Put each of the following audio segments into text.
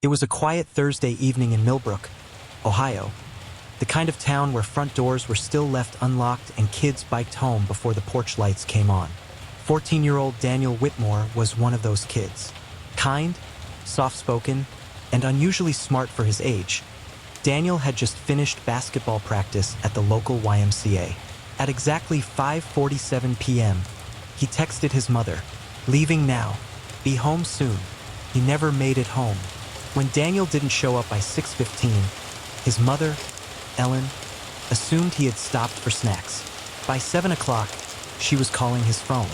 It was a quiet Thursday evening in Millbrook, Ohio, the kind of town where front doors were still left unlocked and kids biked home before the porch lights came on. 14-year-old Daniel Whitmore was one of those kids. Kind, soft-spoken, and unusually smart for his age, Daniel had just finished basketball practice at the local YMCA. At exactly 5:47 p.m., he texted his mother, "Leaving now. Be home soon." He never made it home. When Daniel didn't show up by 6:15, his mother, Ellen, assumed he had stopped for snacks. By 7 o'clock, she was calling his phone.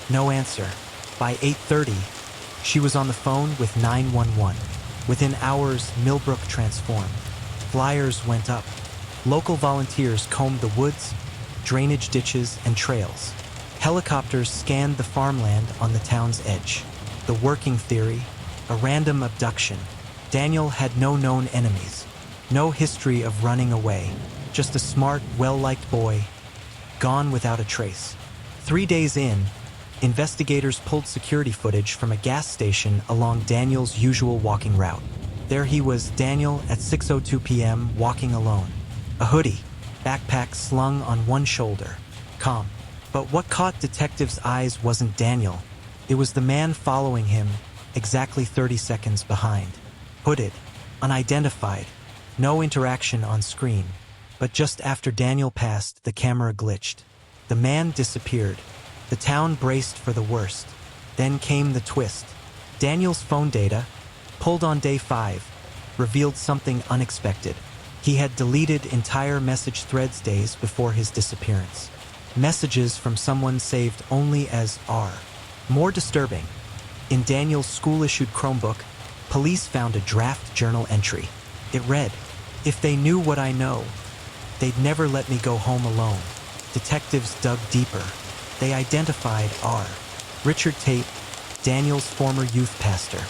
No answer. By 8:30, she was on the phone with 911. Within hours, Millbrook transformed. Flyers went up. Local volunteers combed the woods, drainage ditches, and trails. Helicopters scanned the farmland on the town's edge. The working theory, a random abduction. Daniel had no known enemies, no history of running away, just a smart, well-liked boy, gone without a trace. 3 days in, investigators pulled security footage from a gas station along Daniel's usual walking route. There he was, Daniel, at 6:02 p.m., walking alone. A hoodie, backpack slung on one shoulder. Calm. But what caught detectives' eyes wasn't Daniel. It was the man following him, exactly 30 seconds behind. Hooded, unidentified, no interaction on screen. But just after Daniel passed, the camera glitched. The man disappeared. The town braced for the worst. Then came the twist. Daniel's phone data, pulled on day 5, revealed something unexpected. He had deleted entire message threads days before his disappearance. Messages from someone saved only as R. More disturbing, in Daniel's school-issued Chromebook, police found a draft journal entry. It read, "If they knew what I know, they'd never let me go home alone." Detectives dug deeper. They identified R. Richard Tate, Daniel's former youth pastor.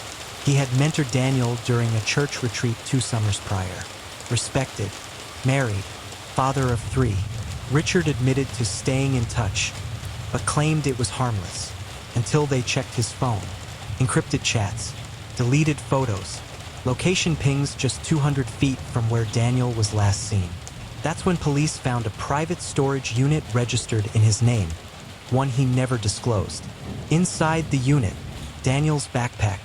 He had mentored Daniel during a church retreat 2 summers prior. Respected, married, father of 3. Richard admitted to staying in touch, but claimed it was harmless, until they checked his phone. Encrypted chats, deleted photos, location pings just 200 feet from where Daniel was last seen. That's when police found a private storage unit registered in his name, one he never disclosed. Inside the unit, Daniel's backpack,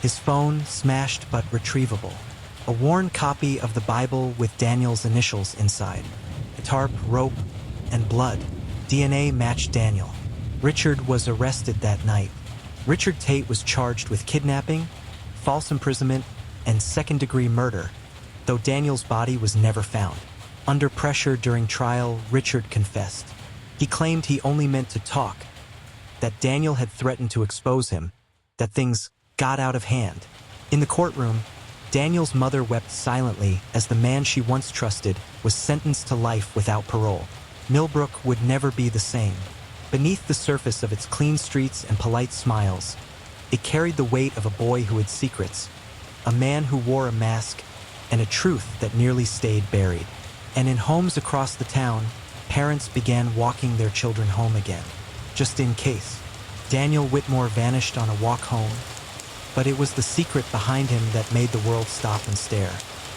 his phone smashed but retrievable. A worn copy of the Bible with Daniel's initials inside. A tarp, rope, and blood. DNA matched Daniel. Richard was arrested that night. Richard Tate was charged with kidnapping, false imprisonment, and second-degree murder, though Daniel's body was never found. Under pressure during trial, Richard confessed. He claimed he only meant to talk, that Daniel had threatened to expose him, that things got out of hand. In the courtroom, Daniel's mother wept silently as the man she once trusted was sentenced to life without parole. Millbrook would never be the same. Beneath the surface of its clean streets and polite smiles, it carried the weight of a boy who had secrets, a man who wore a mask, and a truth that nearly stayed buried. And in homes across the town, parents began walking their children home again, just in case. Daniel Whitmore vanished on a walk home, but it was the secret behind him that made the world stop and stare.